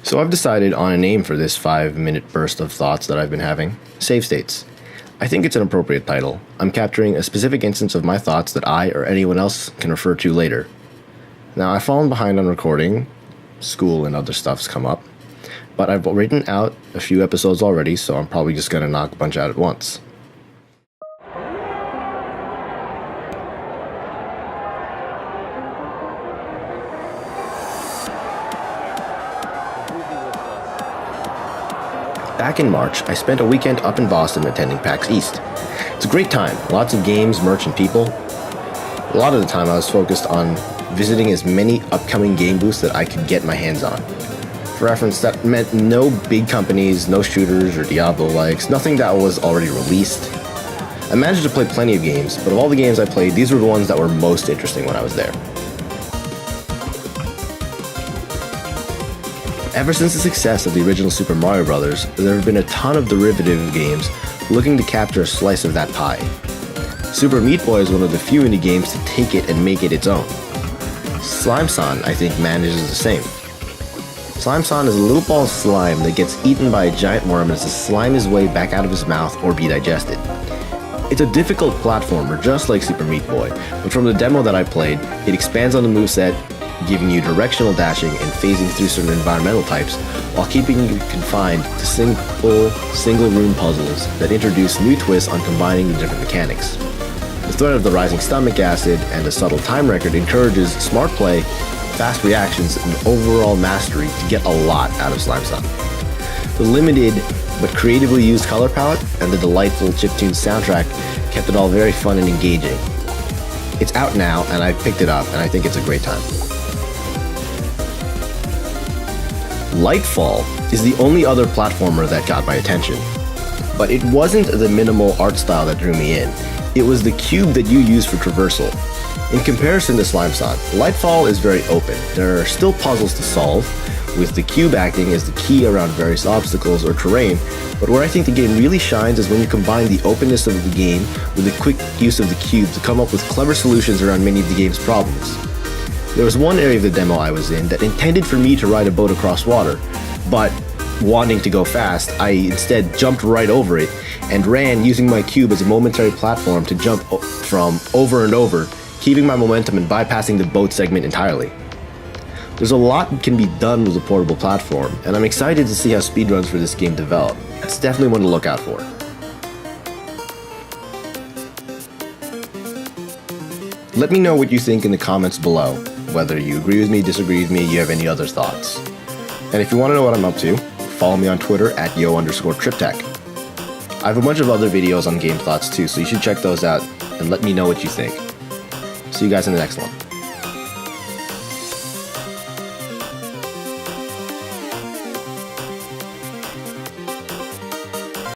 So I've decided on a name for this 5-minute burst of thoughts that I've been having. Save States. I think it's an appropriate title. I'm capturing a specific instance of my thoughts that I or anyone else can refer to later. Now, I've fallen behind on recording. School and other stuff's come up. But I've written out a few episodes already, so I'm probably just going to knock a bunch out at once. Back in March, I spent a weekend up in Boston attending PAX East. It's a great time, lots of games, merch, and people. A lot of the time I was focused on visiting as many upcoming game booths that I could get my hands on. For reference, that meant no big companies, no shooters or Diablo-likes, nothing that was already released. I managed to play plenty of games, but of all the games I played, these were the ones that were most interesting when I was there. Ever since the success of the original Super Mario Bros., there have been a ton of derivative games looking to capture a slice of that pie. Super Meat Boy is one of the few indie games to take it and make it its own. Slime-san, I think, manages the same. Slime-san is a little ball of slime that gets eaten by a giant worm as to slime his way back out of his mouth or be digested. It's a difficult platformer just like Super Meat Boy, but from the demo that I played, it expands on the moveset, giving you directional dashing and phasing through certain environmental types, while keeping you confined to single-room puzzles that introduce new twists on combining the different mechanics. The threat of the rising stomach acid and a subtle time record encourages smart play, fast reactions, and overall mastery to get a lot out of Slime-san. The limited but creatively used color palette and the delightful chiptune soundtrack kept it all very fun and engaging. It's out now, and I picked it up, and I think it's a great time. Lightfall is the only other platformer that got my attention. But it wasn't the minimal art style that drew me in. It was the cube that you use for traversal. In comparison to Slime-san, Lightfall is very open. There are still puzzles to solve, with the cube acting as the key around various obstacles or terrain, but where I think the game really shines is when you combine the openness of the game with the quick use of the cube to come up with clever solutions around many of the game's problems. There was one area of the demo I was in that intended for me to ride a boat across water, but wanting to go fast, I instead jumped right over it and ran using my cube as a momentary platform to jump from over and over, keeping my momentum and bypassing the boat segment entirely. There's a lot that can be done with a portable platform, and I'm excited to see how speedruns for this game develop. It's definitely one to look out for. Let me know what you think in the comments below, whether you agree with me, disagree with me, you have any other thoughts. And if you want to know what I'm up to, follow me on Twitter at yo_triptech. I have a bunch of other videos on game thoughts too, so you should check those out and let me know what you think. See you guys in the next one.